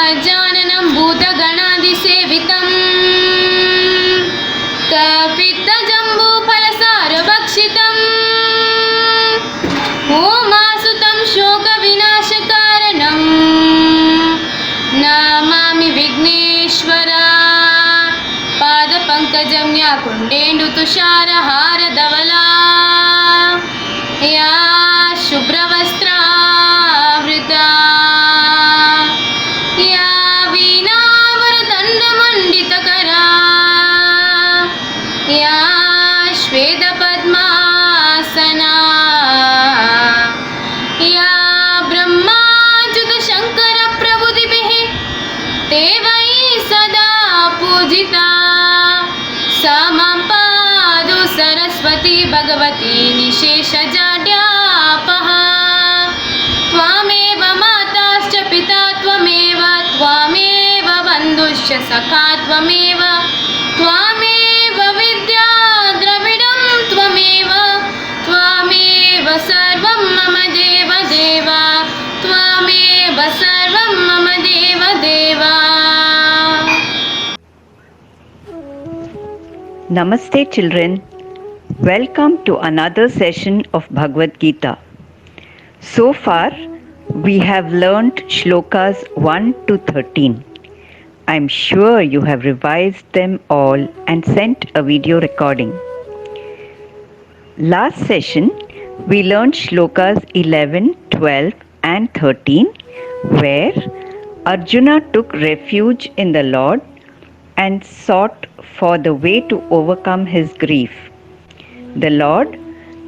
गजाननं भूतगणादिसेवितम् कपित्तजम्बूफलसारभक्षितम् उमासुतं शोकविनाशकारणम् नमामि विघ्नेश्वरा पादपङ्कजं या कुण्डेन्दुतुषारहारधवला या शुभ्रवस्त्रावृता या वीणावरदण्डमण्डितकरा या श्वेतपद्मासना या ब्रह्माच्युतशङ्करप्रभृतिभिः देवैः सदा पूजिता सा मां पातु सरस्वती भगवती निशेषजाड्यापः त्वामेव माताश्च पिता त्वमेव त्वामेव बन्धुश्च सखा त्वमेव त्वामेव विद्या द्रविडं त्वमेव त्वामेव सर्वं मम देव देव त्वामेव सर्वं मम देव देव. Namaste children, welcome to another session of Bhagavad Gita. So far we have learnt shlokas 1 to 13. I am sure you have revised them all and sent a video recording. Last session we learnt shlokas 11, 12 and 13 where Arjuna took refuge in the Lord and sought for the way to overcome his grief. The Lord,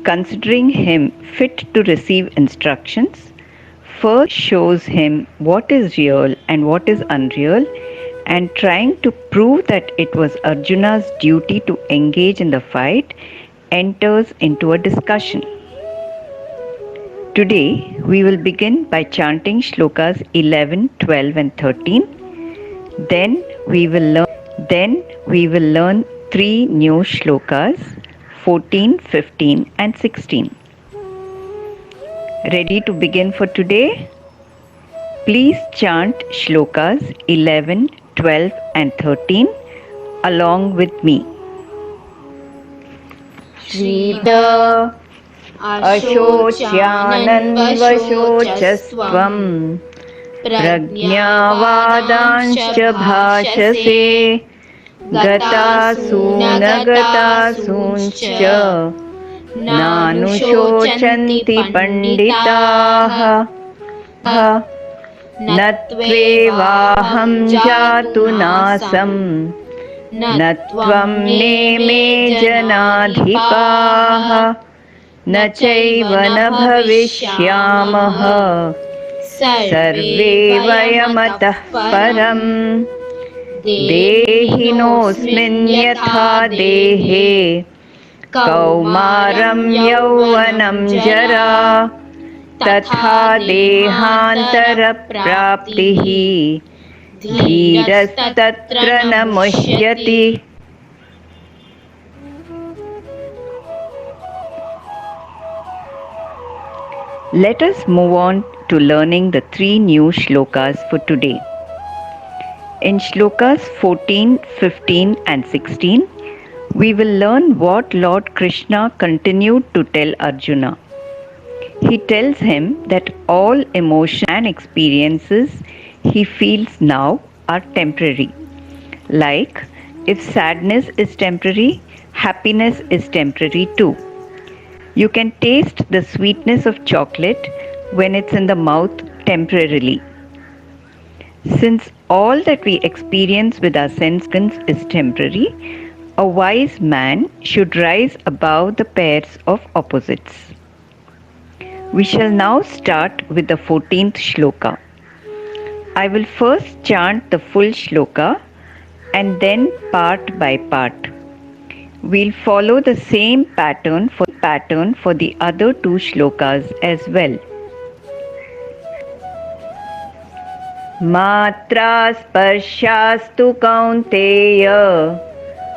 considering him fit to receive instructions, first shows him what is real and what is unreal, and trying to prove that it was Arjuna's duty to engage in the fight, enters into a discussion. Today we will begin by chanting shlokas 11, 12 and 13. Then we will learn 3 new shlokas 14, 15 and 16. Ready to begin for today? Please chant shlokas 11, 12 and 13 along with me. Shrita Ashocyananvashocasvam प्रज्ञावादांश्च भाषसे गतासूनगतासूंश्च नानुशोचन्ति पंडिताः न त्वेवाहं जातु नासं न त्वं नेमे जनाधिपाः न चैव न भविष्यामः सर्वे वयमतः परम् देहिनोऽस्मिन् यथा देहे कौमारं यौवनं जरा तथा देहान्तरप्राप्तिः धीरस्तत्र न मुह्यति. Let us move on to learning the 3 new shlokas for today. In shlokas 14, 15 and 16, we will learn what Lord Krishna continued to tell Arjuna. He tells him that all emotions and experiences he feels now are temporary. Like, if sadness is temporary, happiness is temporary too. You can taste the sweetness of chocolate when it's in the mouth temporarily. Since all that we experience with our senses is temporary, a wise man should rise above the pairs of opposites. We shall now start with the 14th shloka. I will first chant the full shloka and then part by part. We'll follow the same pattern for the other 2 shlokas as well. Matra sparshastu kaunteya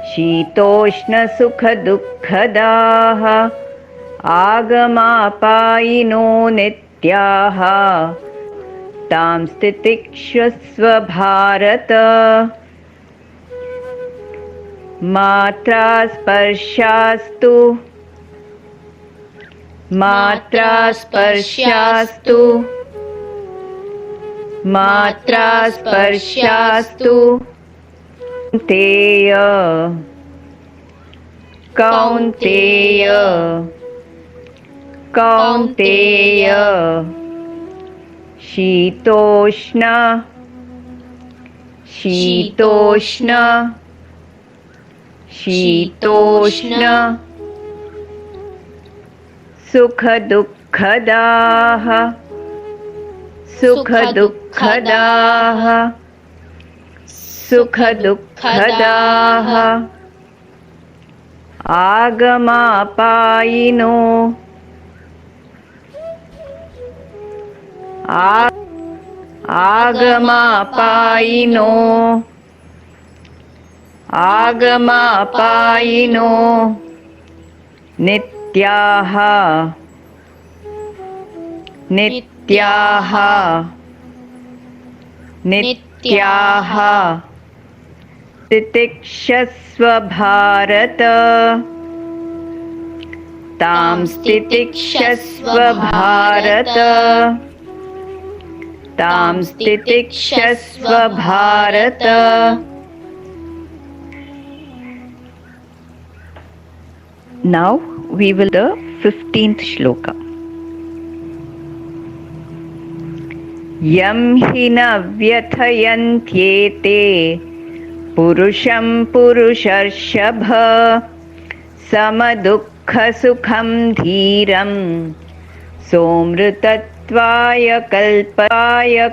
शीतोष्ण सुख दुःखदाः आगमापायिनो नित्याः तां स्थितिक्षस्व भारत मात्रा स्पर्शास्तु मात्रा स्पर्शास्तु मात्रा स्पर्शास्तु कौन्तेय कौन्तेय कौन्तेय शीतोष्ण शीतोष्ण शीतोष्ण सुखदुःखदाः सुखदुःखदाः सुखदुःखदाः आगमापायिनो आगमापायिनो आगमापायिनो नित्याः नित्याः नित्याः तितिक्षस्व भारत तां स्थितिक्षस्व भारत तां स्थितिक्षस्व Bharat Now we will the 15th shloka. Yam hi na vyathayantye purusham purusharshabha samadukha sukham dhiram somrutatvaya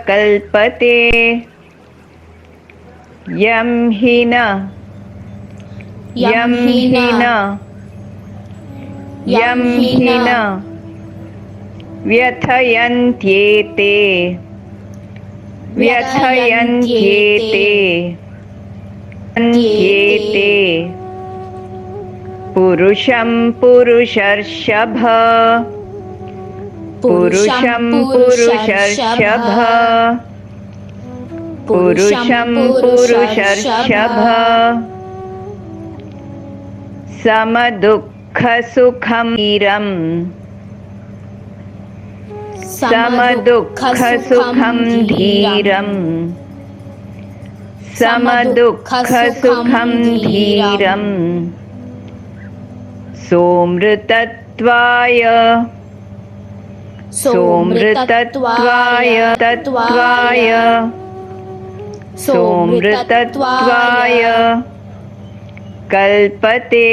kalpate yam hi na यं हि न व्यथयन्त्येते पुरुषं पुरुषर्षभ पुरुषं पुरुषर्षभ पुरुषं पुरुषर्षभ समदुःखसुखं धीरं समदुःखसुखं धीरं समदुःखसुखं धीरं सोमृतत्वाय सोमृतत्वाय तत्वाय सोमृतत्वाय कल्पते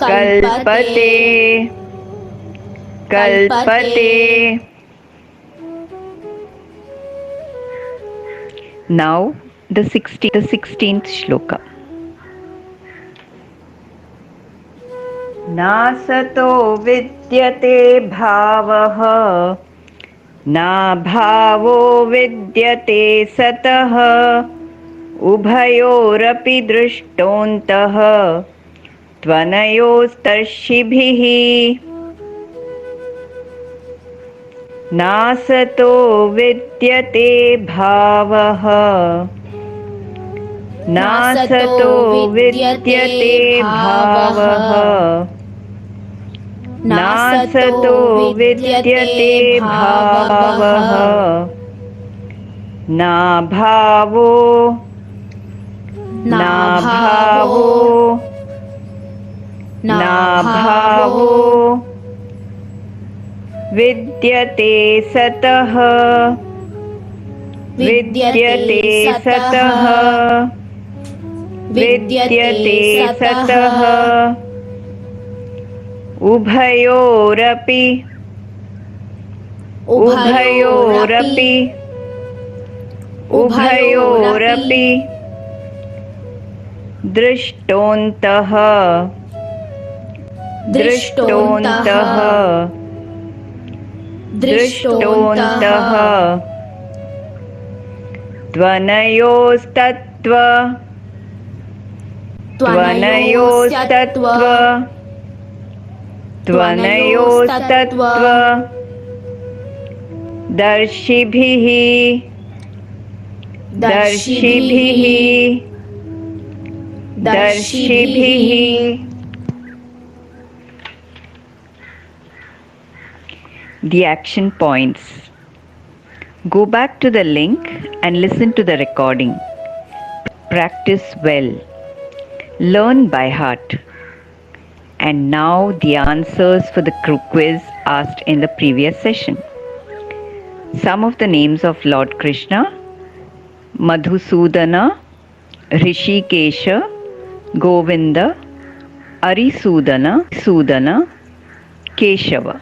कल्पते कल्पते Now the 16th shloka. नासतो विद्यते भावः नाभावो विद्यते सतः उभयोरपि दृष्टोऽन्तः त्वनयोस्तर्षिभिः नासतो विद्यते भावः नासतो विद्यते भावः नासतो विद्यते भावः नाभावो नाभावो नाभावो विद्यते सतः विद्यते सतः विद्यते सतः उभयोरपि उभयोरपि उभयोरपि दृष्टोऽन्तः दृष्टोऽन्तः दृष्टोऽन्तः त्वनयोस्तत्त्व त्वनयोस्तत्त्व त्वनयोस्तत्त्व दर्शिभिः दर्शिभिः दर्शिभिः The action points. Go back to the link and listen to the recording. Practice well. Learn by heart. And now the answers for the quiz asked in the previous session. Some of the names of Lord Krishna: Madhusudana, Rishikesha, Govinda, Arisudana, Sudana, Keshava.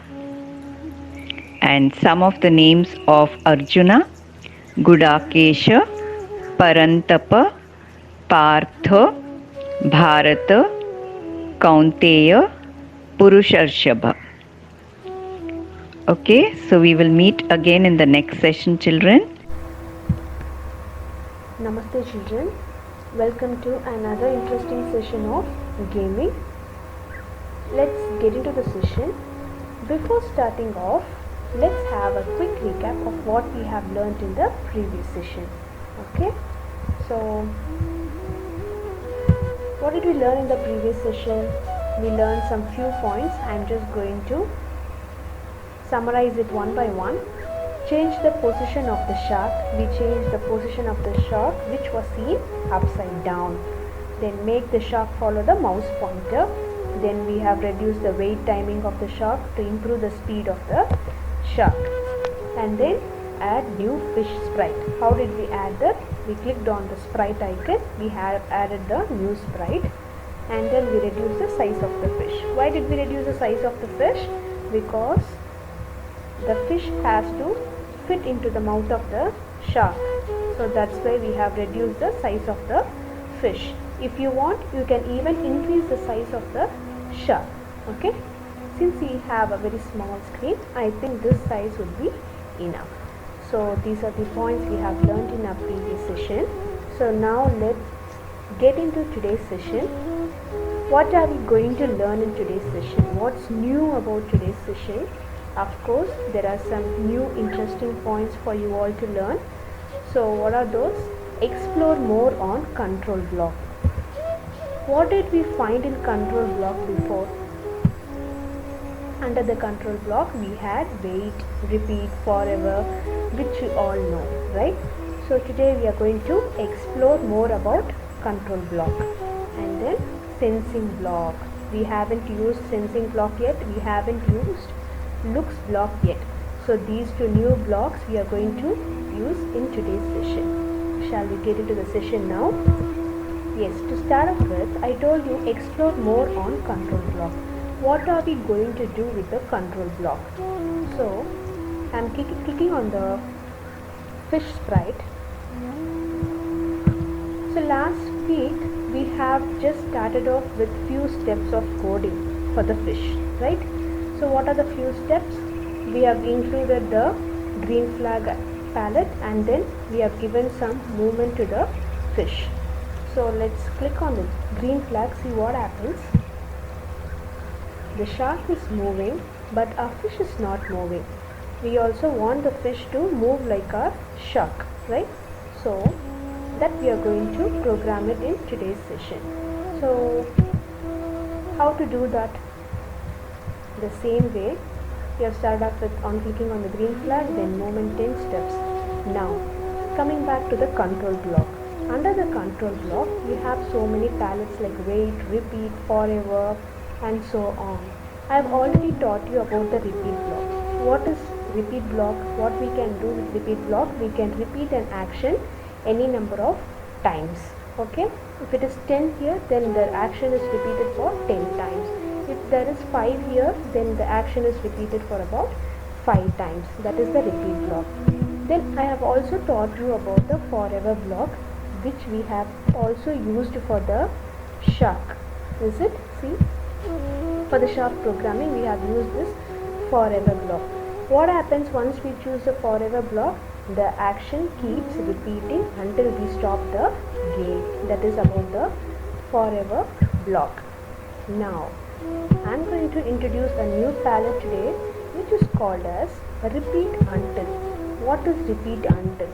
And some of the names of Arjuna: Gudakesha, Parantapa, Partha, Bharata, Kaunteya, Purusharshaba. Okay, so we will meet again in the next session, children. Namaste children, welcome to another interesting session of gaming. Let's get into the session. Before starting off, let's have a quick recap of what we have learned in the previous session. Okay, so what did we learn in the previous session? We learned some few points. I'm just going to summarize it one by one. Change the position of the shark. We changed the position of the shark, which was seen upside down. Then make the shark follow the mouse pointer. Then we have reduced the wait timing of the shark to improve the speed of the shark. And then add new fish sprite. How did we add that? We clicked on the sprite icon. We have added the new sprite. And then we reduced the size of the fish. Why did we reduce the size of the fish? Because the fish has to fit into the mouth of the shark. So that's why we have reduced the size of the fish. If you want, you can even increase the size of the shark. Okay, since we have a very small screen, I think this size would be enough. So these are the points we have learned in our previous session. So now let's get into today's session. What are we going to learn in today's session? What's new about today's session? Of course, there are some new interesting points for you all to learn. So what are those? Explore more on control block. What did we find in control block before? Under the control block, we had wait, repeat, forever, which you all know, right? So today we are going to explore more about control block. And then sensing block. We haven't used sensing block yet. We haven't used looks block yet. So these two new blocks we are going to use in today's session. Shall we get into the session now? Yes, to start off with, I told you explore more on control block. What are we going to do with the control block? So I'm clicking on the fish sprite. So last week we have just started off with few steps of coding for the fish, right? So what are the few steps? We have included the green flag palette and then we have given some movement to the fish. So let's click on the green flag, see what happens. The shark is moving, but our fish is not moving. We also want the fish to move like our shark, right? So that we are going to program it in today's session. So how to do that? The same way, we have started off with clicking on the green flag, then movement 10 steps. Now coming back to the control block. Under the control block, we have so many palettes like wait, repeat, forever, and so on. I have already taught you about the repeat block. What is repeat block? What we can do with repeat block? We can repeat an action any number of times. Okay? If it is 10 here, then the action is repeated for 10 times. If there is 5 here, then the action is repeated for about 5 times. That is the repeat block. Then I have also taught you about the forever block, which we have also used for the shark. Is it? See? For the shark programming, we have used this forever block. What happens once we choose the forever block? The action keeps repeating until we stop the game. That is about the forever block. Now, I am going to introduce a new palette today, which is called as repeat until. what is repeat until?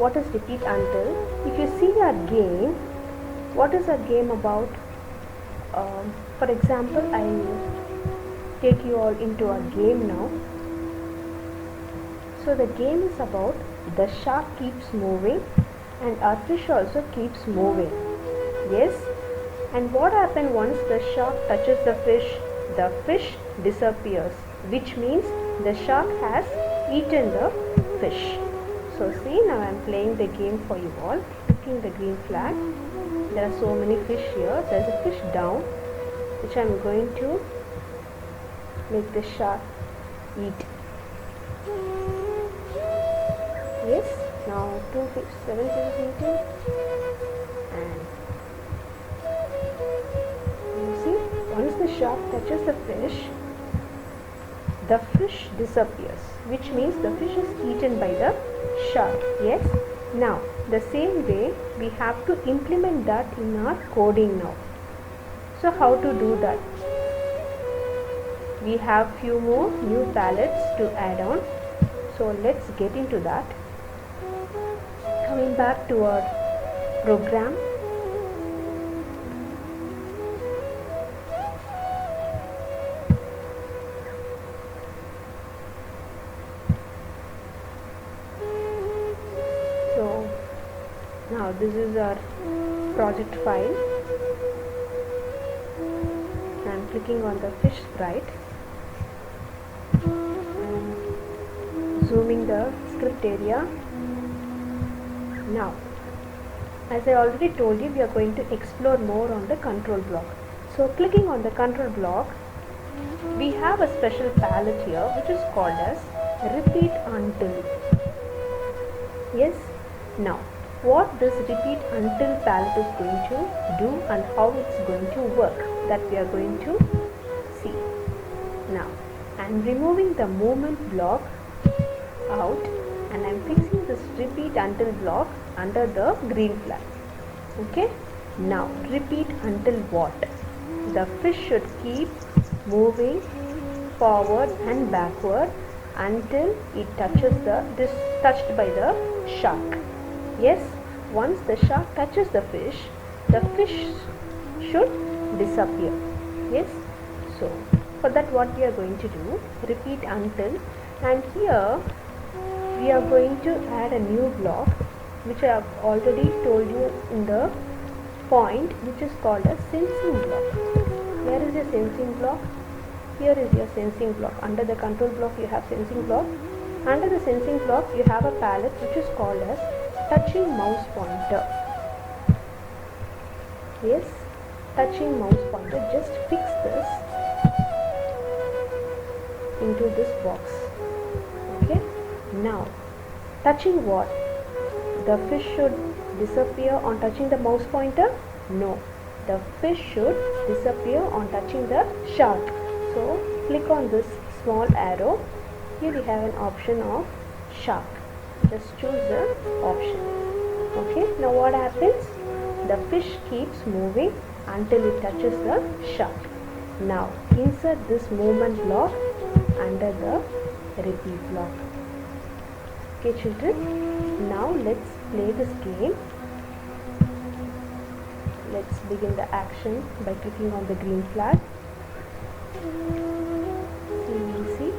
What is repeat until? If you see our game, what is our game about? For example, I take you all into a game now. So the game is about the shark keeps moving and our fish also keeps moving. Yes? And what happens once the shark touches the fish? The fish disappears, which means the shark has eaten the fish. So see, now I am playing the game for you all, clicking the green flag. There are so many fish here. There is a fish down, which I am going to make the shark eat. Yes, now 7 fish eating, and you see, once the shark touches the fish disappears, which means the fish is eaten by the shark. Yes. Now the same way we have to implement that in our coding now. So how to do that? We have few more new palettes to add on. So let's get into that. Coming back to our program. So now this is our project file. I am clicking on the fish sprite, zooming the script area. Now, as I already told you, we are going to explore more on the control block. So clicking on the control block, we have a special palette here which is called as repeat until. Yes. Now, what this repeat until palette is going to do and how it's going to work, that we are going to see. Now, I am removing the movement block out and I am fixing this repeat until block under the green flag. Okay. Now, repeat until what? The fish should keep moving forward and backward until it touches touched by the shark. Yes, once the shark touches the fish should disappear. Yes. So for that, what we are going to do, repeat until, and here we are going to add a new block which I have already told you in the point, which is called a sensing block. Where is your sensing block? Here is your sensing block. Under the control block you have sensing block. Under the sensing block you have a palette which is called as touching mouse pointer. Yes, touching mouse pointer. Just fix this into this box. Okay. Now, touching what? The fish should disappear on touching the mouse pointer? No. The fish should disappear on touching the shark. So, click on this small arrow. Here we have an option of shark. Just choose the option. Okay. Now what happens? The fish keeps moving until it touches the shark. Now, insert this movement block under the repeat block. Okay, children. Now let's play this game. Let's begin the action by clicking on the green flag. So you will see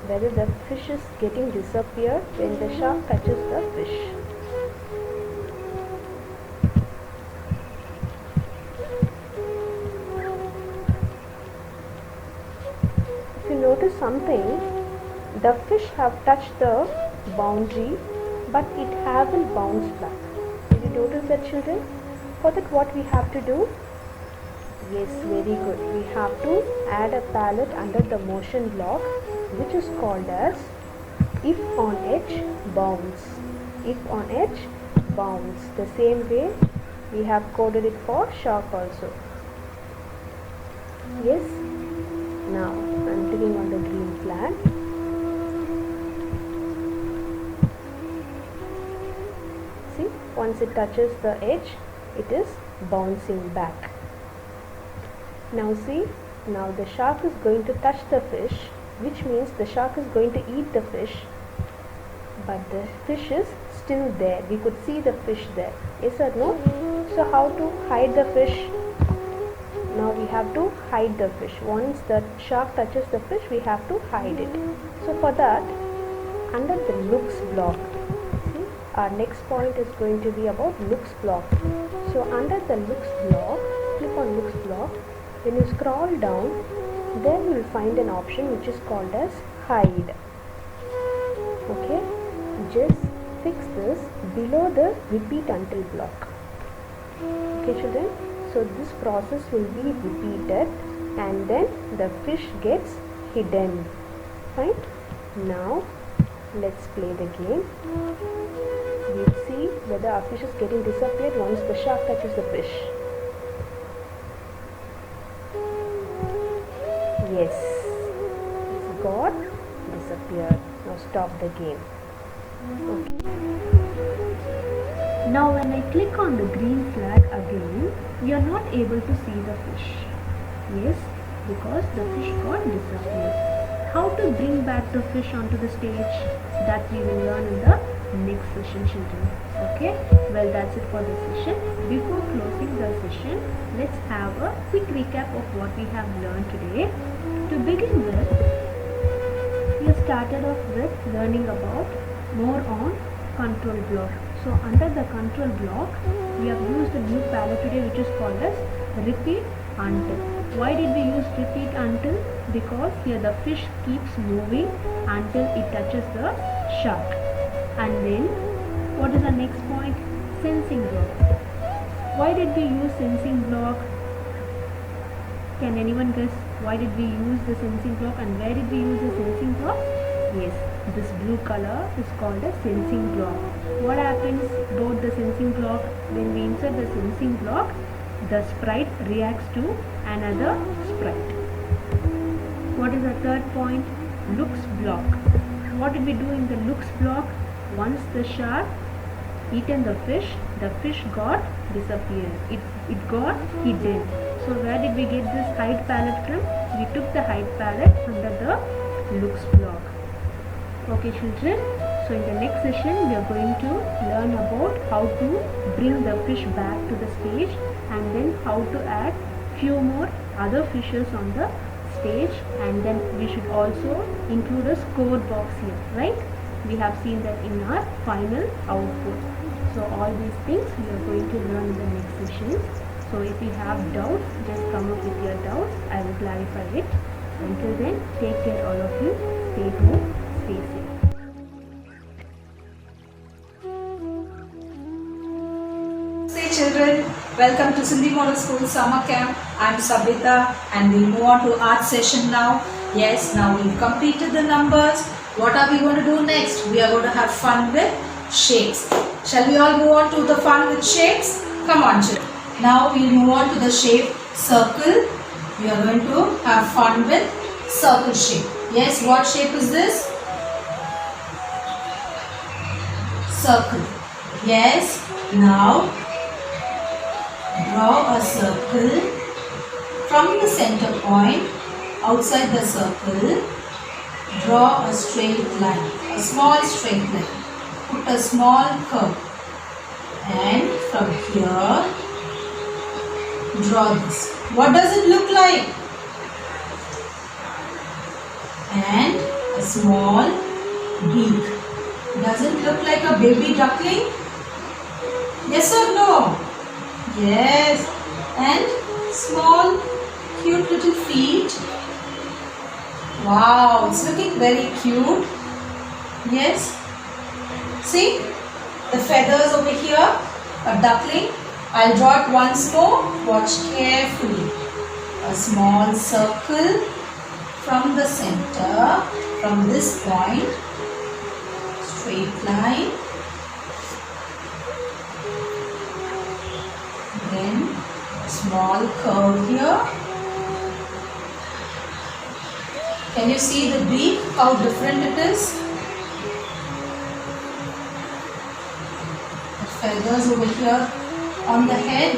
whether the fish is getting disappeared when the shark touches the fish. If you notice something, the fish have touched the boundary, but it hasn't bounced back. Did you notice that, children? For that, what we have to do? Yes, very good. We have to add a palette under the motion block, which is called as if on edge bounce. If on edge bounce. The same way we have coded it for shark also. Yes. Now I am clicking on the green flag. See, once it touches the edge, it is bouncing back. Now see, now the shark is going to touch the fish, which means the shark is going to eat the fish, but the fish is still there. We could see the fish there. Yes or no? So how to hide the fish? Now we have to hide the fish. Once the shark touches the fish, we have to hide it. So for that, under the looks block, see, our next point is going to be about looks block. So under the looks block, click on looks block. When you scroll down, then you will find an option which is called as hide. Okay, just fix this below the repeat until block. Okay children, so this process will be repeated and then the fish gets hidden. Fine. Now let's play the game. We'll see whether our fish is getting disappeared once the shark touches the fish. Yes, it's got disappeared. Now stop the game. Okay. Now when I click on the green flag again, we are not able to see the fish. Yes, because the fish got disappeared. How to bring back the fish onto the stage, that we will learn in the next session children. Okay, well that's it for this session. Before closing the session, let's have a quick recap of what we have learned today. To begin with, we started off with learning about more on control block. So under the control block, we have used a new palette today which is called as repeat until. Why did we use repeat until? Because here the fish keeps moving until it touches the shark. And then what is the next point? Sensing block. Why did we use sensing block? Can anyone guess why did we use the sensing block and where did we use the sensing block? Yes, this blue color is called a sensing block. What happens about the sensing block? When we insert the sensing block, the sprite reacts to another sprite. What is the third point? Looks block. What did we do in the looks block? Once the shark eaten the fish got disappeared. It got hidden. So where did we get this hide palette from? We took the hide palette under the looks block. Okay children, so in the next session we are going to learn about how to bring the fish back to the stage and then how to add few more other fishes on the stage, and then we should also include a score box here, right? We have seen that in our final output. So all these things we are going to learn in the next session. So if you have doubts, just come up with your doubts. I will clarify it. Until then, take care all of you. Stay home. Stay safe. Hey children, welcome to Sindhi Model School Summer Camp. I am Sabita and we'll move on to art session now. Yes, now we've completed the numbers. What are we going to do next? We are going to have fun with shapes. Shall we all move on to the fun with shapes? Come on children. Now we'll move on to the shape circle. We are going to have fun with circle shape. Yes, what shape is this? Circle. Yes, now draw a circle from the center point. Outside the circle, draw a straight line, a small straight line. Put a small curve, and from here draw this. What does it look like? And a small beak. Does it look like a baby duckling? Yes or no? Yes. And small cute little feet. Wow, it's looking very cute. Yes. See the feathers over here, a duckling. I'll draw it once more. Watch carefully. A small circle from the center, from this point, straight line. Then a small curve here. Can you see the beak, how different it is? The feathers over here on the head,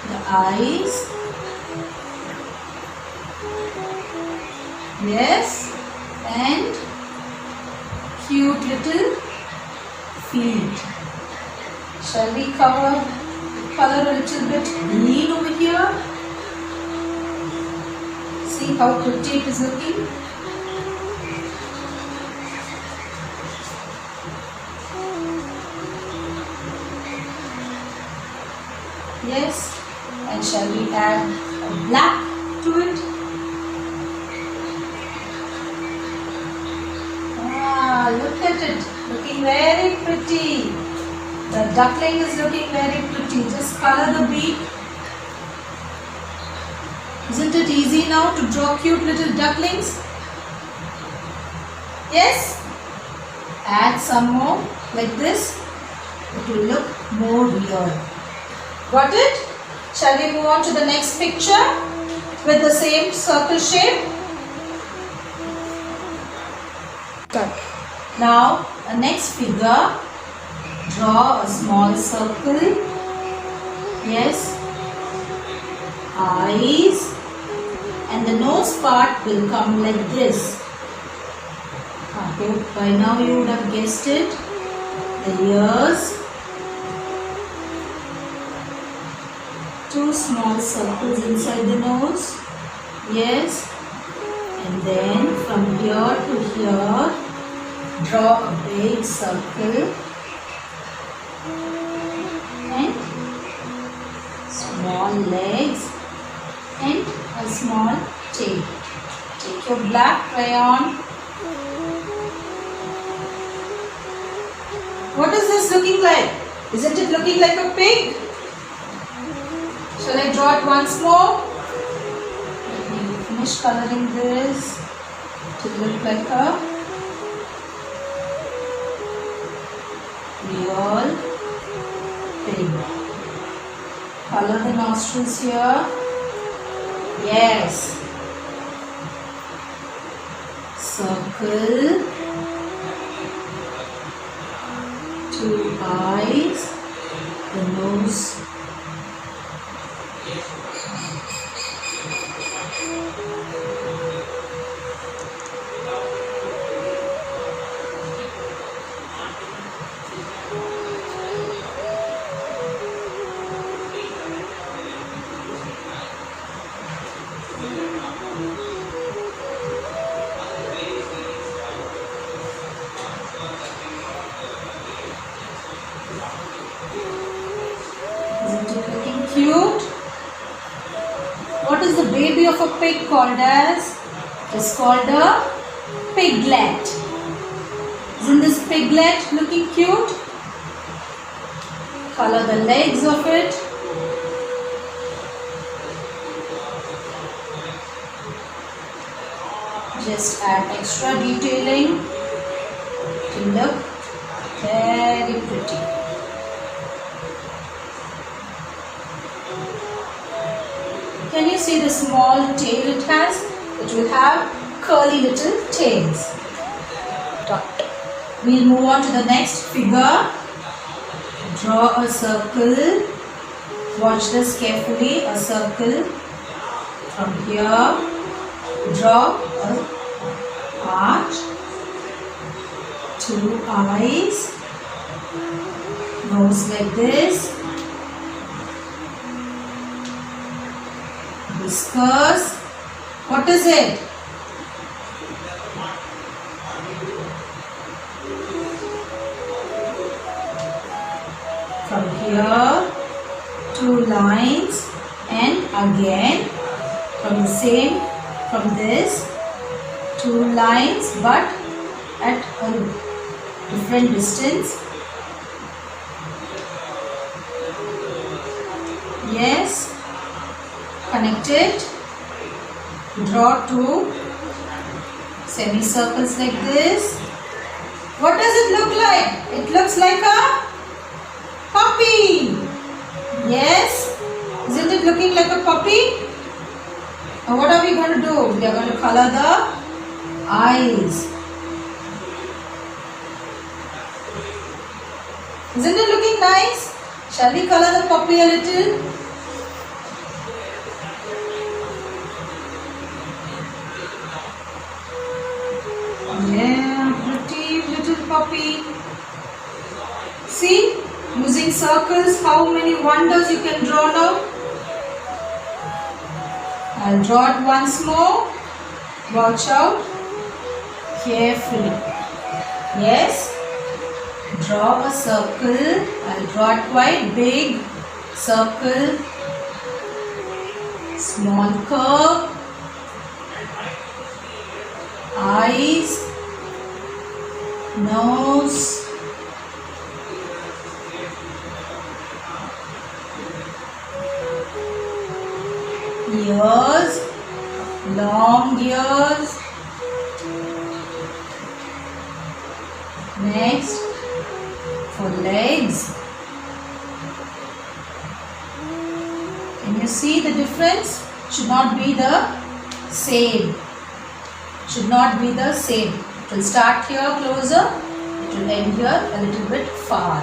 the eyes, yes, and cute little feet. Shall we color a little bit green over here? See how pretty it is looking. Yes, and shall we add a black to it? Ah, look at it, looking very pretty. The duckling is looking very pretty. Just color the beak. Isn't it easy now to draw cute little ducklings? Yes? Add some more like this. It will look more real. Got it? Shall we move on to the next picture with the same circle shape? Now, the next figure, draw a small circle. Yes. Eyes. And the nose part will come like this. I hope by now you would have guessed it. The ears. Two small circles inside the nose. Yes. And then from here to here, draw a big circle. And small legs. And a small tail. Take your black crayon. What is this looking like? Isn't it looking like a pig? Shall I draw it once more? Let me finish coloring this to look like a real pig. Color the nostrils here. Yes. Circle. Two eyes. The nose. Isn't it looking cute? What is the baby of a pig called as? It's called a piglet. Isn't this piglet looking cute? Color the legs of it. Just add extra detailing to look very pretty. Can you see the small tail it has? It will have curly little tails. Dot. We'll move on to the next figure. Draw a circle. Watch this carefully. A circle. From here, draw a arch. Two eyes. Nose like this. Whiskers. What is it? From here, two lines, and again from this, two lines, but at a different distance. Yes. Connected. Draw two semicircles like this. What does it look like? It looks like a puppy. Yes. Isn't it looking like a puppy? Now what are we going to do? We are going to color the eyes. Isn't it looking nice? Shall we color the puppy a little? Yeah, pretty little how many wonders you can draw now? I'll draw it once more. Watch out carefully. Yes. Draw a circle. I'll draw it quite big. Circle. Small curve. Eyes. Nose. Ears, long ears. Next, for legs. Can you see the difference? Should not be the same. Should not be the same. It will start here closer. It will end here a little bit far.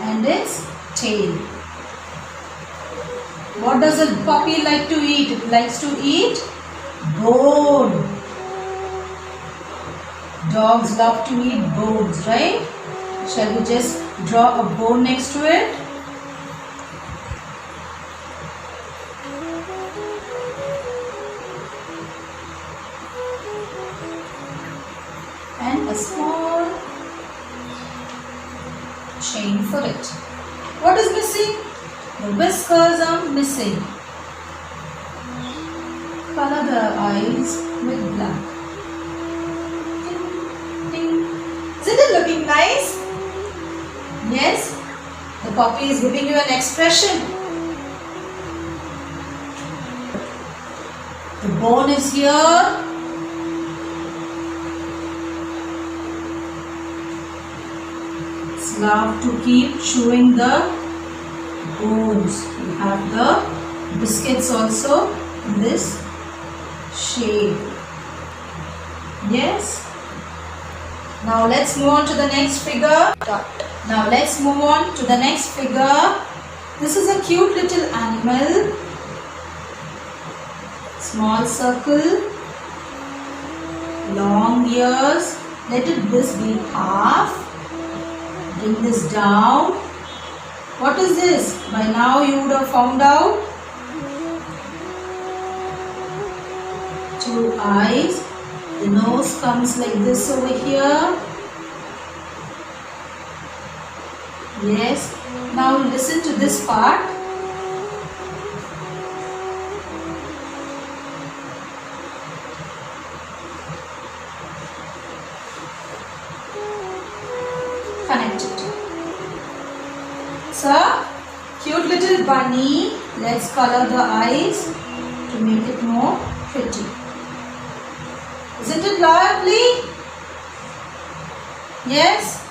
And its tail. What does a puppy like to eat? It likes to eat bone. Dogs love to eat bones, right? Shall we just draw a bone next to it? And a small chain for it. What is missing? The whiskers are missing. Color the eyes with black. Ding, ding. Isn't it looking nice? Yes? The puppy is giving you an expression. The bone is here. Love to keep chewing the bones. You have the biscuits also in this shape. Yes. Now let's move on to the next figure. Now let's move on to the next figure. This is a cute little animal. Small circle. Long ears. Let this be half. Bring this down. What is this? By now you would have found out. Two eyes. The nose comes like this over here. Yes. Now listen to this part. Connected. So, cute little bunny. Let's color the eyes to make it more pretty. Isn't it lovely? Yes?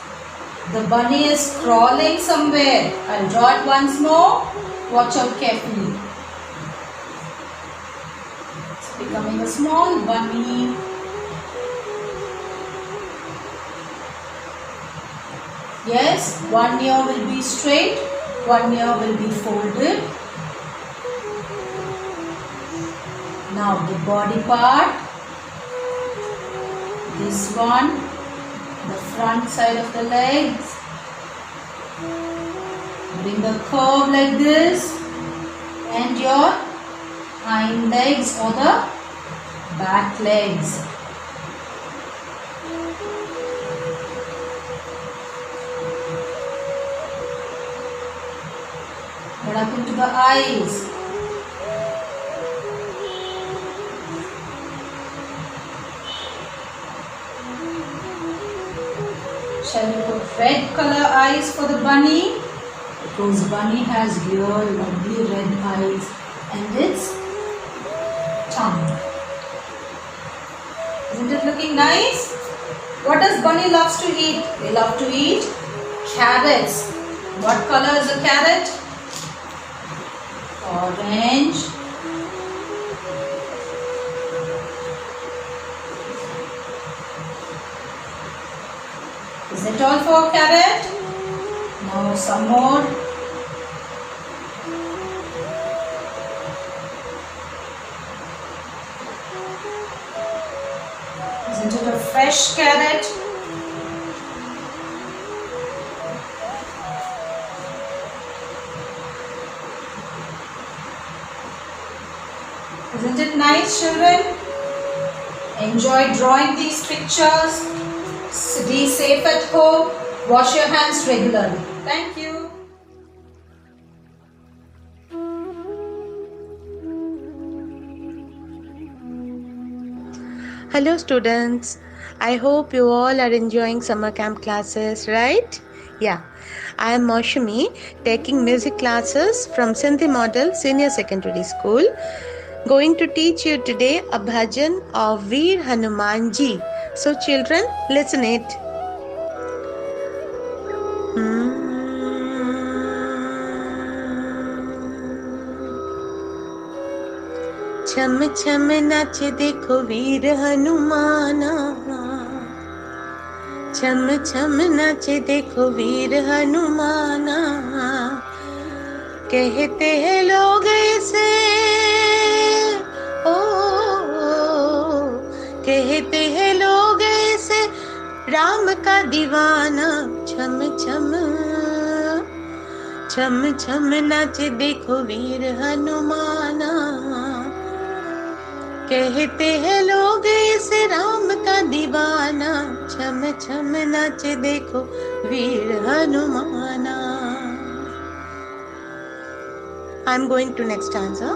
The bunny is crawling somewhere. I'll draw it once more. Watch out carefully. It's becoming a small bunny. Yes, one ear will be straight, one ear will be folded. Now the body part, this one, the front side of the legs. Bring the curve like this, and your hind legs or the back legs. What happened to the eyes? Shall we put red color eyes for the bunny? Because bunny has real lovely red eyes and its tongue. Isn't it looking nice? What does bunny loves to eat? They love to eat carrots. What color is a carrot? Orange. Is it all for carrot? No, some more. Isn't it a fresh carrot? Isn't it nice, children? Enjoy drawing these pictures. Be safe at home. Wash your hands regularly. Thank you. Hello students, I hope you all are enjoying summer camp classes, right? Yeah, I am Moshami taking music classes from Sindhi Model Senior Secondary School. Going to teach you today a bhajan of Veer Hanuman Ji. So children, listen it. छम छम नाच देखो वीर हनुमाना, छम छम नाच देखो वीर हनुमाना, कहते हैं लोग इसे ओ, कहते हैं लोग इसे राम का दीवाना। छम छम छम छम नाच देखो वीर हनुमाना, कहते हैं लोग इसे राम का दीवाना। छम छम नाच देखो वीर हनुमाना। I am going to next stanza.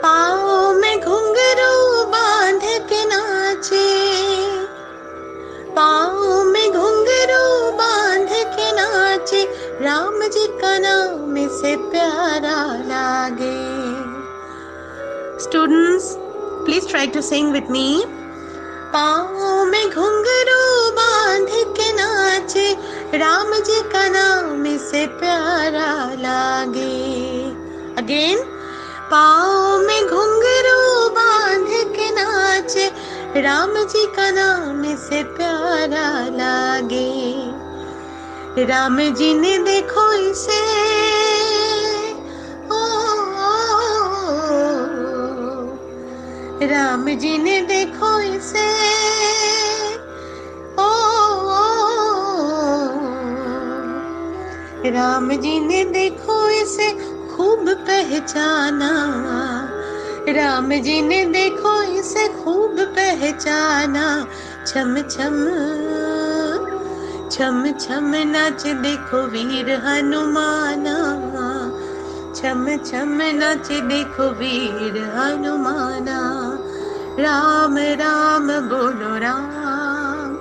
पाँव में घुंघरू बांध के नाचे, पाँव में घुंघरू बांध के नाचे, राम जी का नाम इसे प्यारा लागे। Students, please try to sing with me. पाँव में घुंघरू बांध के नाचे, राम जी का नाम इसे प्यारा लागे। Again, पाँव में घुंघरू बांध के नाचे, राम जी का नाम इसे प्यारा लागे। राम जी ने देखो इसे राम जी ने देखो इसे ओ, राम जी ने देखो इसे खूब पहचाना। राम जी ने देखो इसे खूब पहचाना। छम छम छम छम नाच देखो वीर हनुमाना, छम छम नाच देखो वीर हनुमाना। राम राम बोलो राम,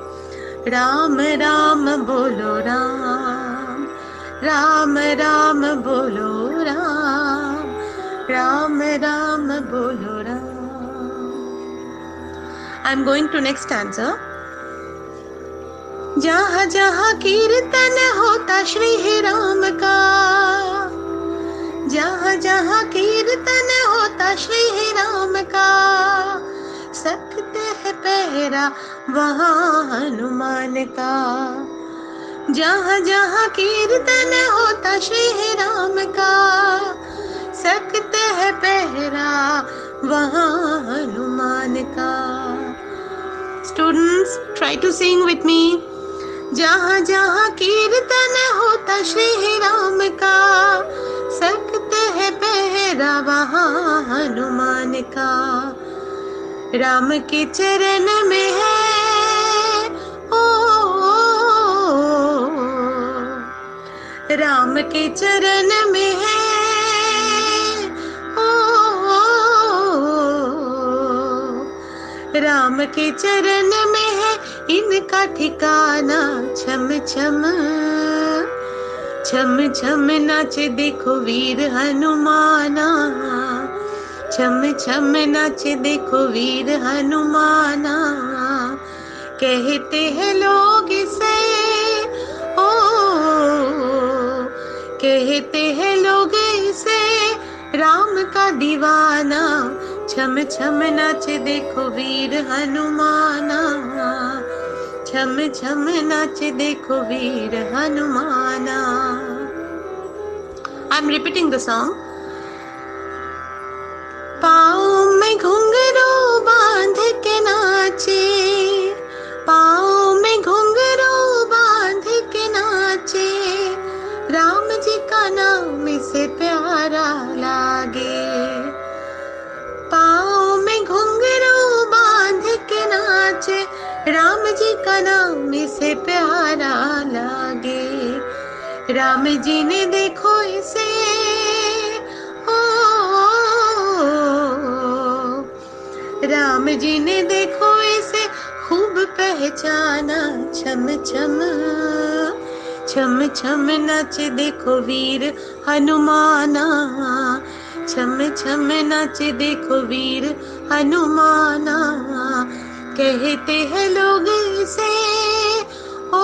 राम राम बोलो राम, राम राम बोलो राम, राम राम बोलो Ram. I am going to next stanza. जहाँ जहाँ कीर्तन होता श्री राम का, जहाँ जहाँ कीर्तन होता श्री राम का, सकते है पहरा वहाँ हनुमान का। जहाँ जहाँ कीर्तन होता श्री राम का, सकते है पहरा वहाँ हनुमान का। Students, try to sing with me. जहाँ जहाँ कीर्तन होता श्री राम का, सकते है पहरा वहाँ हनुमान का। राम के चरण में है ओ, राम के चरण में है ओ, राम के चरण में है इनका ठिकाना। छम छम छम छम नाच देखो वीर हनुमाना, छम छम नाच देखो वीर हनुमाना। कहते हैं लोग इसे ओ, कहते हैं लोग इसे राम का दीवाना। छम छम नाच देखो वीर हनुमाना, छम छम नाच देखो वीर हनुमाना। I am repeating the song. पाँव में घुंघरू बांध के नाचे, पाँव में घुंघरू बांध के नाचे, राम जी का नाम इसे प्यारा लागे। का नाम इसे प्यारा लागे। राम जी ने देखो इसे, ओ राम जी ने देखो इसे खूब पहचाना। छम छम छम छम नाचे देखो वीर हनुमाना। छम छम नाचे देखो वीर हनुमाना। कहते हैं लोग इसे, ओ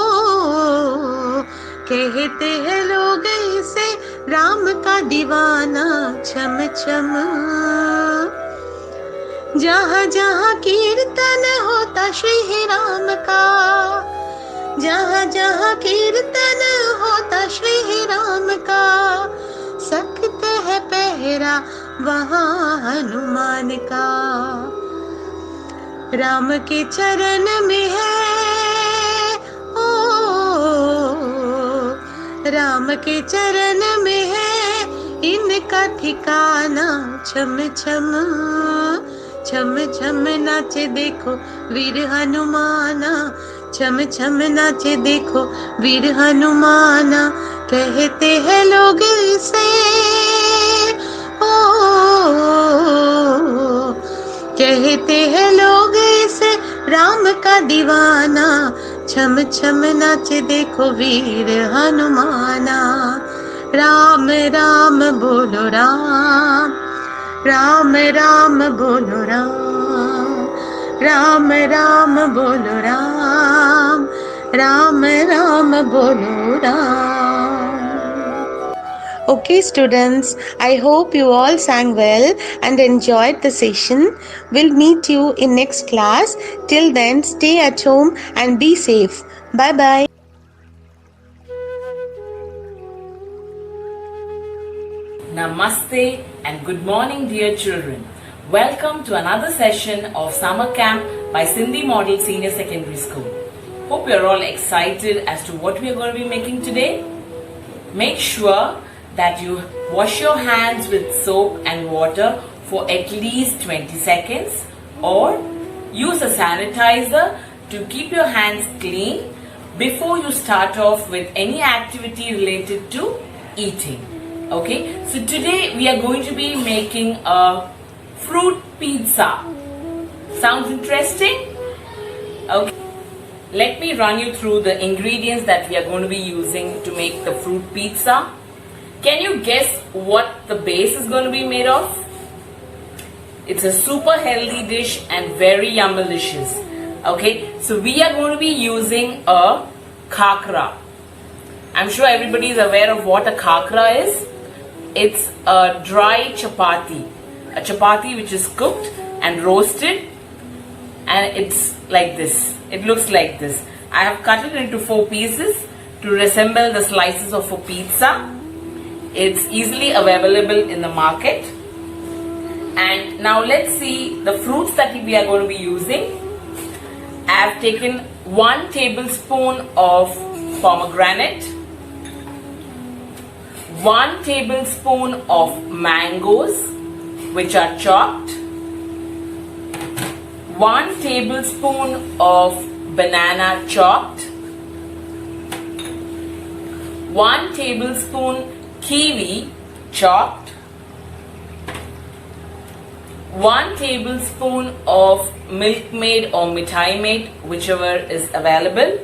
कहते हैं लोग इसे राम का दीवाना। छम छम जहाँ जहाँ कीर्तन होता श्री राम का, जहाँ जहाँ कीर्तन होता श्री राम का, सख्त है पहरा वहाँ हनुमान का। राम के चरण में है, ओ राम के चरण में है इनका ठिकाना। छम छम छम छम नाचे देखो वीर हनुमाना। छम छम नाचे देखो वीर हनुमाना। कहते हैं लोग इसे, ओ कहते हैं लोग इसे राम का दीवाना। छम छम नाचे देखो वीर हनुमाना। राम राम बोलो राम, राम राम बोलो राम, राम राम बोलो राम, राम राम बोलो Ram. Okay students, I hope you all sang well and enjoyed the session. We'll meet you in next class. Till then, stay at home and be safe. Bye bye. Namaste and good morning, dear children. Welcome to another session of Summer Camp by Sindhi Model Senior Secondary School. Hope you're all excited as to what we are going to be making today. Make sure that you wash your hands with soap and water for at least 20 seconds or use a sanitizer to keep your hands clean before you start off with any activity related to eating. Okay, so today we are going to be making a fruit pizza. Sounds interesting? Okay, let me run you through the ingredients that we are going to be using to make the fruit pizza. Can you guess what the base is going to be made of? It's a super healthy dish and very yummalicious. Okay, so we are going to be using a khakra. I'm sure everybody is aware of what a khakra is. It's a dry chapati, a chapati which is cooked and roasted, and it's like this. It looks like this. I have cut it into 4 pieces to resemble the slices of a pizza. It's easily available in the market. And now let's see the fruits that we are going to be using. I have taken 1 tablespoon of pomegranate, 1 tablespoon of mangoes which are chopped, 1 tablespoon of banana chopped, 1 tablespoon kiwi chopped, 1 tablespoon of Milkmaid or Mithai Maid, whichever is available,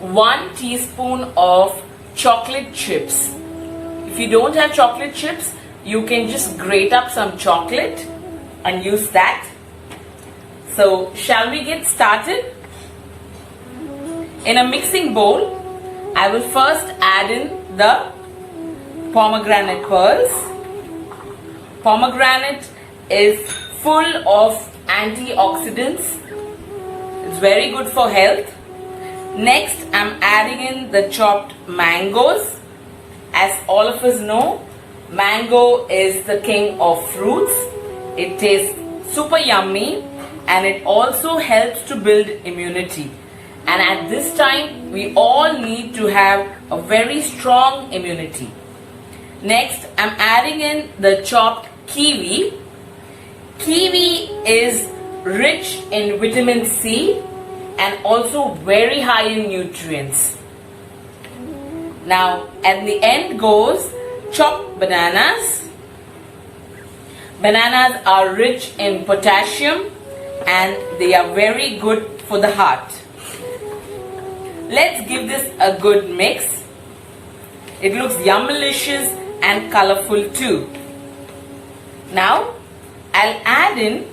1 teaspoon of chocolate chips. If you don't have chocolate chips, you can just grate up some chocolate and use that. So, shall we get started? In a mixing bowl, I will first add in the pomegranate pearls. Pomegranate is full of antioxidants. It's very good for health. Next, I'm adding in the chopped mangoes. As all of us know, mango is the king of fruits. It tastes super yummy and it also helps to build immunity. And at this time, we all need to have a very strong immunity. Next, I'm adding in the chopped kiwi. Kiwi is rich in vitamin C and also very high in nutrients. Now at the end goes chopped bananas. Bananas are rich in potassium and they are very good for the heart. Let's give this a good mix. It looks yummalicious and colorful too. Now I'll add in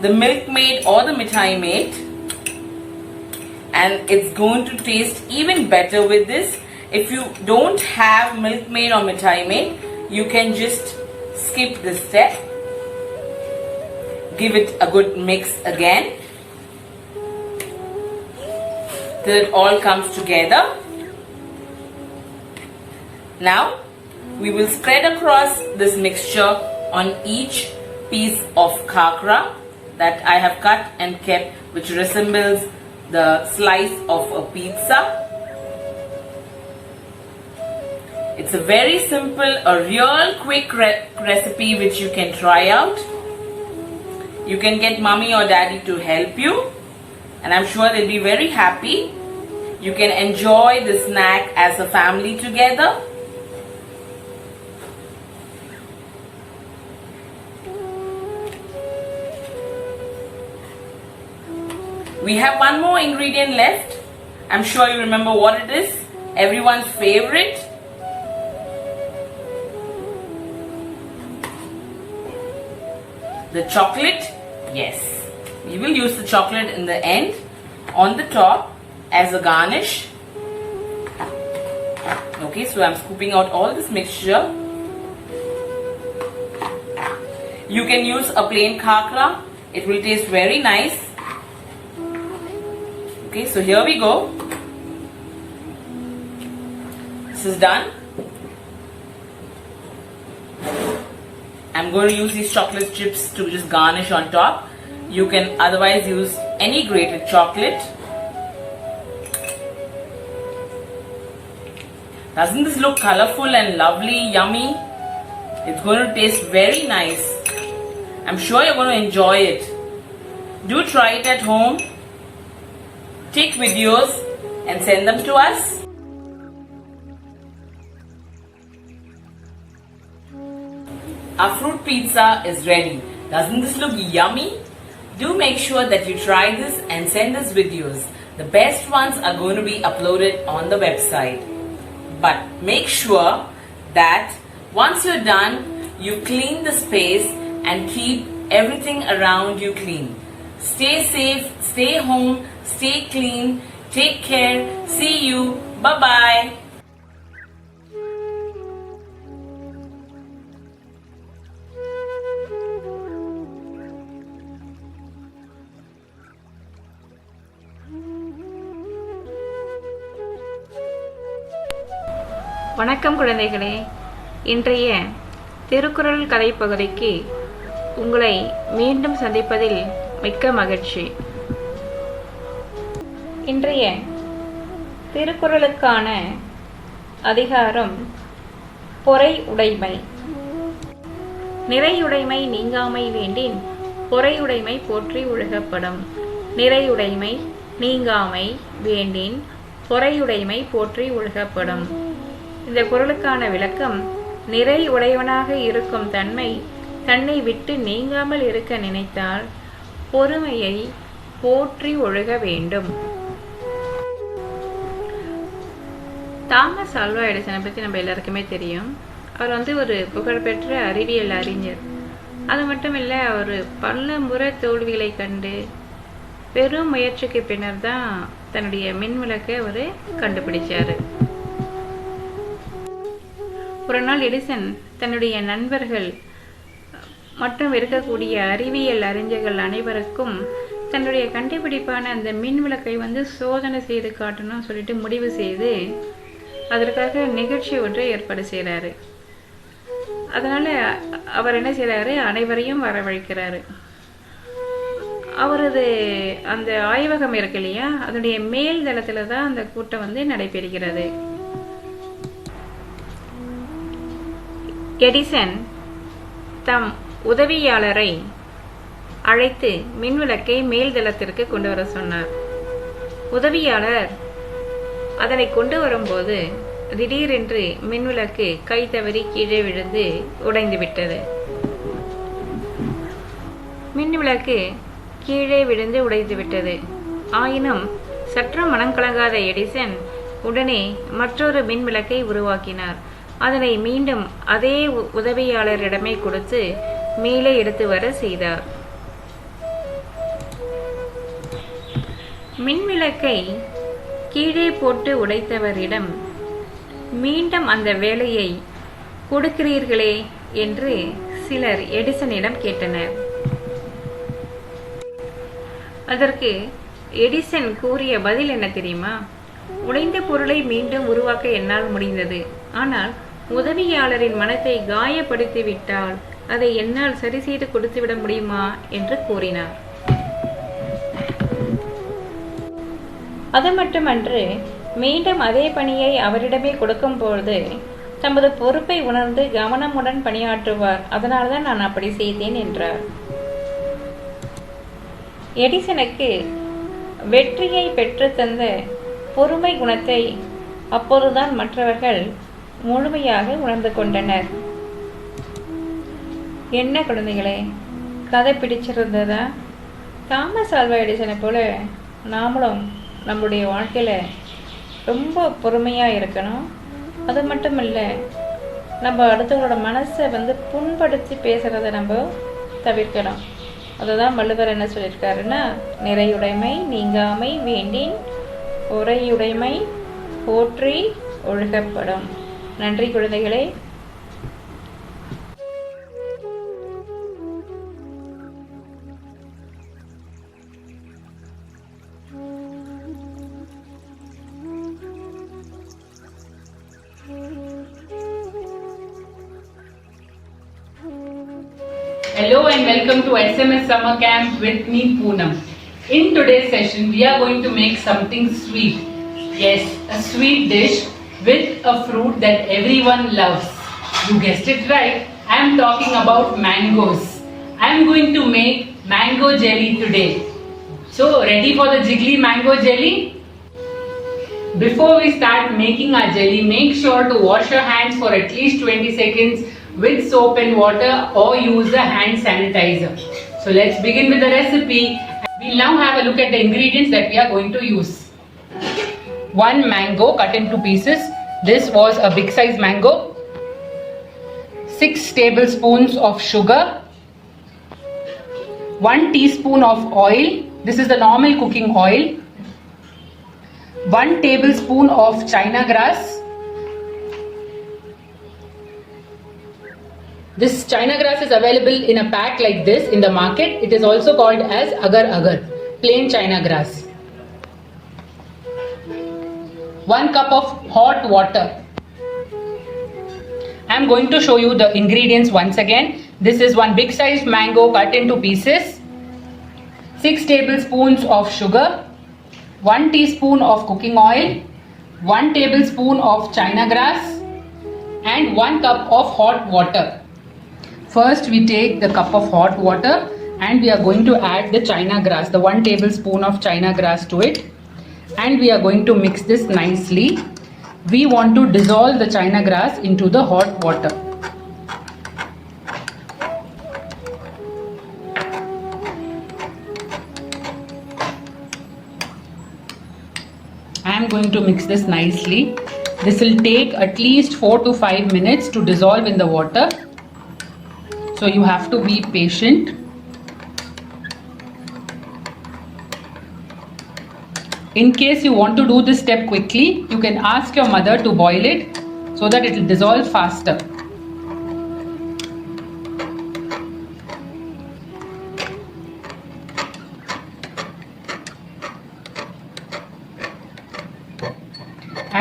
the Milkmaid or the Mithai Maid, and it's going to taste even better with this. If you don't have Milkmaid or Mithai Maid, you can just skip this step. Give it a good mix again till it all comes together. Now we will spread across this mixture on each piece of khakra that I have cut and kept, which resembles the slice of a pizza. It's a very simple, a real quick recipe which you can try out. You can get mommy or daddy to help you, and I'm sure they'll be very happy. You can enjoy the snack as a family together. We have one more ingredient left. I'm sure you remember what it is. Everyone's favorite. The chocolate. Yes. We will use the chocolate in the end on the top as a garnish. Okay, so I'm scooping out all this mixture. You can use a plain khakra. It will taste very nice. Okay, so here we go. This is done. I'm going to use these chocolate chips to just garnish on top. You can otherwise use any grated chocolate. Doesn't this look colorful and lovely, yummy? It's going to taste very nice. I'm sure you're going to enjoy it. Do try it at home. Take videos and send them to us. Our fruit pizza is ready. Doesn't this look yummy? Do make sure that you try this and send us videos. The best ones are going to be uploaded on the website. But make sure that once you're done, you clean the space and keep everything around you clean. Stay safe, stay home, stay clean, take care, see you, bye-bye. வணக்கம் குழந்தைகளே, இன்றைய திருக்குறள் கதை பகுதிக்கு உங்களை மீண்டும் சந்திப்பதில் மிக்க மகிழ்ச்சி. இன்றைய திருக்குறளுக்கான அதிகாரம் பொறை உடைமை. நிறையுடைமை நீங்காமை வேண்டின் பொறையுடைமை போற்றி ஒழுகப்படும். நிறையுடைமை நீங்காமை வேண்டின் பொறையுடைமை போற்றி ஒழுகப்படும். இந்த குறளுக்கான விளக்கம்: நிறை உடையவனாக இருக்கும் தன்மை தன்னை விட்டு நீங்காமல் இருக்க நினைத்தால் பொறுமையை போற்றி ஒழுக வேண்டும். தாமஸ் ஆல்வா எடிசனை பற்றி நம்ம எல்லாருக்குமே தெரியும். அவர் ஒரு புகழ்பெற்ற அறிவியல் அறிஞர். அது மட்டும் இல்லை, அவர் பல முறை தோல்விகளை கண்டு பெரும் முயற்சிக்கு பின்னர் தான் தன்னுடைய மின்விளக்கை அவர் கண்டுபிடிச்சார். ஒரு நாள் எடிசன் தன்னுடைய நண்பர்கள் மற்றும் இருக்கக்கூடிய அறிவியல் அறிஞர்கள் அனைவருக்கும் தன்னுடைய கண்டுபிடிப்பான அந்த மின் விளக்கை சோதனை செய்து காட்டணும்னு சொல்லிட்டு முடிவு செய்து அதற்காக நிகழ்ச்சி ஒன்றை ஏற்பாடு செய்கிறாரு. அதனால அவர் என்ன செய்கிறாரு, அனைவரையும் வரவழைக்கிறாரு. அவரது அந்த ஆய்வகம் இருக்கு இல்லையா, அதனுடைய மேல் தளத்தில் தான் அந்த கூட்டம் நடைபெறுகிறது. எடிசன் தம் உதவியாளரை அழைத்து மின்விளக்கை மேல் தளத்திற்கு கொண்டு வர சொன்னார். உதவியாளர் அதனை கொண்டு வரும்போது திடீரென்று மின்விளக்கு கை தவறி கீழே விழுந்து உடைந்து விட்டது. மின்விளக்கு கீழே விழுந்து உடைந்து விட்டது. ஆயினும் சற்று மனம் கலங்காத எடிசன் உடனே மற்றொரு மின்விளக்கை உருவாக்கினார். அதனை மீண்டும் அதே உதவியாளரிடமே கொடுத்து மேலே எடுத்து வர செய்தார். மின்விளக்கை கீழே போட்டு உடைத்தவரிடம் மீண்டும் அந்த வேலையை கொடுக்கிறீர்களே என்று சிலர் எடிசனிடம் கேட்டனர். அதற்கு எடிசன் கூறிய பதில் என்ன தெரியுமா? உடைந்த பொருளை மீண்டும் உருவாக்க என்னால் முடிந்தது. ஆனால் உதவியாளரின் மனத்தை காயப்படுத்திவிட்டால் அதை என்னால் சரி செய்து கொடுத்துவிட முடியுமா என்று கூறினார். அது மட்டுமன்று, மீண்டும் அதே பணியை அவரிடமே கொடுக்கும் பொழுது தமது பொறுப்பை உணர்ந்து கவனமுடன் பணியாற்றுவார். அதனால்தான் நான் அப்படி செய்தேன் என்றார். எடிசனுக்கு வெற்றியை பெற்று தந்த பொறுமை குணத்தை அப்போதுதான் மற்றவர்கள் முழுமையாக உணர்ந்து கொண்டனர். என்ன குழந்தைகளே, கதை பிடிச்சிருந்ததா? தாமஸ் ஆல்வா எடிசனை போல நாமளும் நம்முடைய வாழ்க்கையில் ரொம்ப பொறுமையாக இருக்கணும். அது மட்டும் இல்லை, நம்ம அடுத்தவங்களோட மனசை புண்படுத்தி பேசுகிறத நம்ம தவிர்க்கணும். அதுதான் வள்ளுவர் என்ன சொல்லியிருக்காருன்னா, நிறையுடைமை நீங்காமை வேண்டின் உரையுடைமை போற்றி ஒழுகப்படும். நன்றி குழந்தைகளே. Hello and welcome to SMS Summer Camp with me Poonam. In today's session we are going to make something sweet. Yes, a sweet dish with a fruit that everyone loves. You guessed it right, I am talking about mangoes. I am going to make mango jelly today. So ready for the jiggly mango jelly? Before we start making our jelly, make sure to wash your hands for at least 20 seconds with soap and water or use a hand sanitizer. So let's begin with the recipe. We'll now have a look at the ingredients that we are going to use. 1 mango cut into pieces. This was a big size mango. 6 tablespoons of sugar. 1 teaspoon of oil. This is the normal cooking oil. 1 tablespoon of china grass. This china grass is available in a pack like this in the market. It is also called as agar agar, plain china grass. 1 cup of hot water. I am going to show you the ingredients once again. This is 1 big sized mango cut into pieces. 6 tablespoons of sugar. 1 teaspoon of cooking oil. 1 tablespoon of china grass. And 1 cup of hot water. First we take the cup of hot water and we are going to add the china grass, the 1 tablespoon of china grass to it, and we are going to mix this nicely. We want to dissolve the china grass into the hot water. I am going to mix this nicely. This will take at least 4 to 5 minutes to dissolve in the water. So you have to be patient. In case you want to do this step quickly, you can ask your mother to boil it so that it will dissolve faster.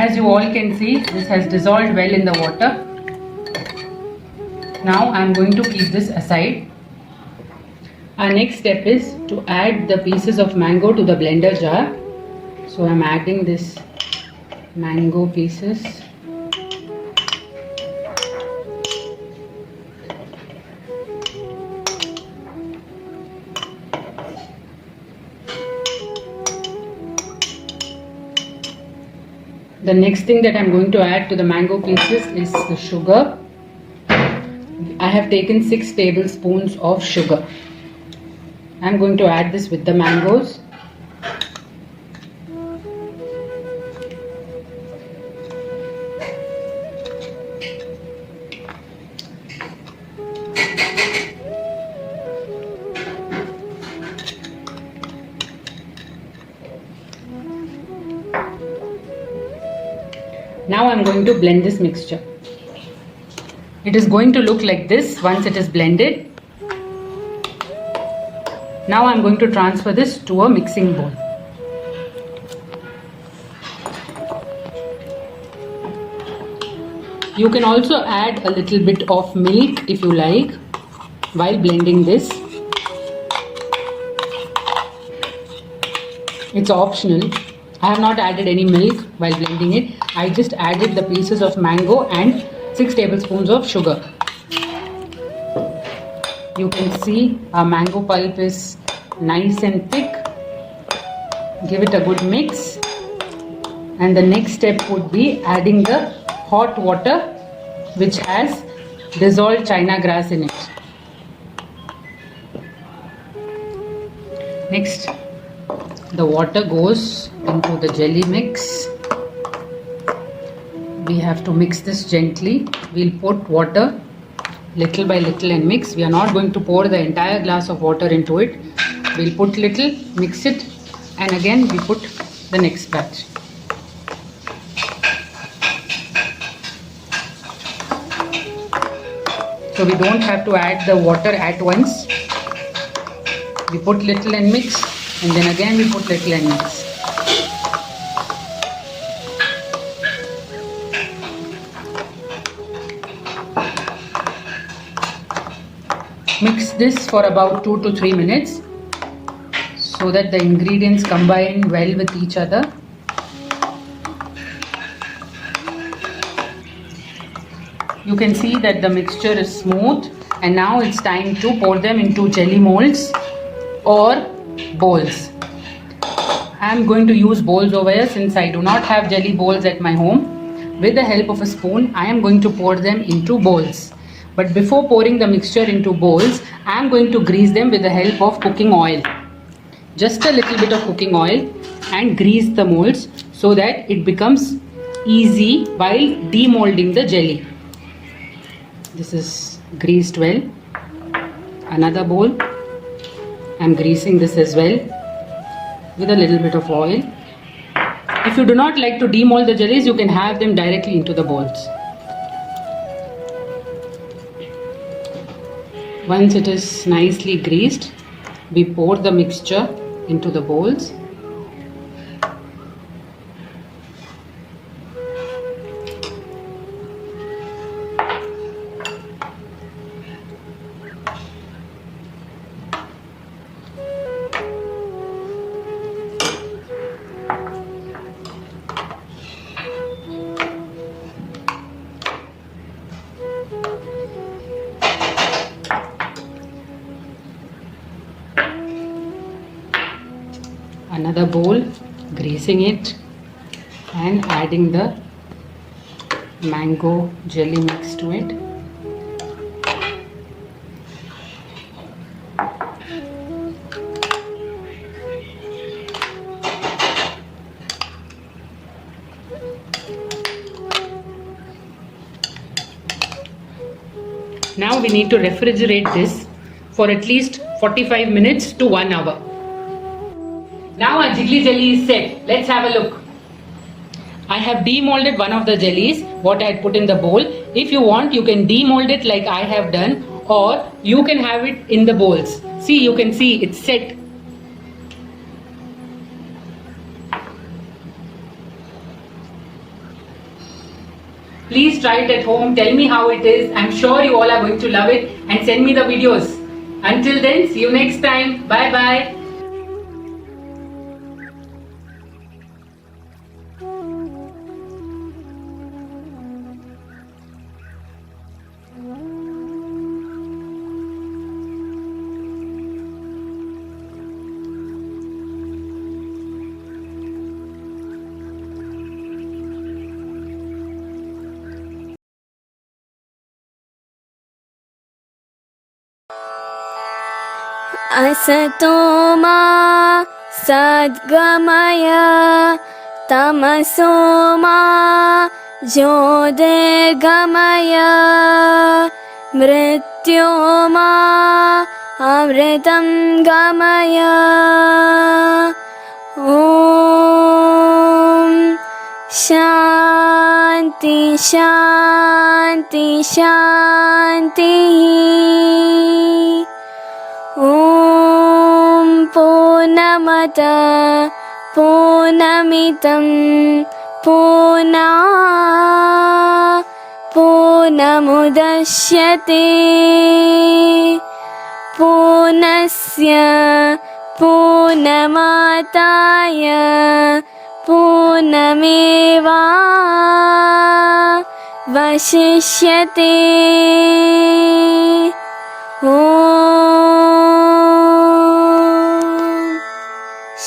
As you all can see, this has dissolved well in the water. Now I am going to keep this aside. Our next step is to add the pieces of mango to the blender jar. So I am adding this mango pieces. The next thing that I'm going to add to the mango pieces is the sugar. I have taken 6 tablespoons of sugar. I'm going to add this with the mangoes. Now I'm going to blend this mixture. It is going to look like this once it is blended. Now I'm going to transfer this to a mixing bowl. You can also add a little bit of milk if you like while blending this. It's optional. I have not added any milk while blending it. I just added the pieces of mango and 6 tablespoons of sugar. You can see our mango pulp is nice and thick. Give it a good mix. And the next step would be adding the hot water which has dissolved china grass in it. Next, the water goes into the jelly mix. We have to mix this gently. We'll put water little by little and mix. We are not going to pour the entire glass of water into it. We'll put little, mix it, and again we put the next batch. So we don't have to add the water at once. We put little and mix, and then again we put little and mix. Mix this for about 2 to 3 minutes so that the ingredients combine well with each other. You can see that the mixture is smooth, and now it's time to pour them into jelly molds or bowls. I am going to use bowls over here since I do not have jelly bowls at my home. With the help of a spoon, I am going to pour them into bowls. But before pouring the mixture into bowls, I am going to grease them with the help of cooking oil. Just a little bit of cooking oil and grease the molds so that it becomes easy while demolding the jelly. This is greased well. Another bowl. I am greasing this as well with a little bit of oil. If you do not like to demold the jellies, you can have them directly into the bowls. Once it is nicely greased, we pour the mixture into the bowls. Another bowl, greasing it and adding the mango jelly mix to it. Now we need to refrigerate this for at least 45 minutes to 1 hour. Now our jiggly jelly is set. Let's have a look. I have demolded one of the jellies, what I had put in the bowl. If you want, you can demold it like I have done, or you can have it in the bowls. See, you can see it's set. Please try it at home. Tell me how it is. I'm sure you all are going to love it, and send me the videos. Until then, see you next time. Bye bye. असतो मा सद्गमय तमसो मा ज्योतिर्गमय मृत्योर्मा अमृतं गमय ॐ शान्ति शान्ति शान्तिः ॐ पूर्णमद पूर्णमिदं पूर्णमुदच्यते पूर्णस्य पूर्णमादाय पूर्णमेवावशिष्यते ॐ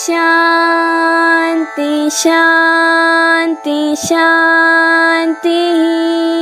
शान्ति शान्ति शान्तिः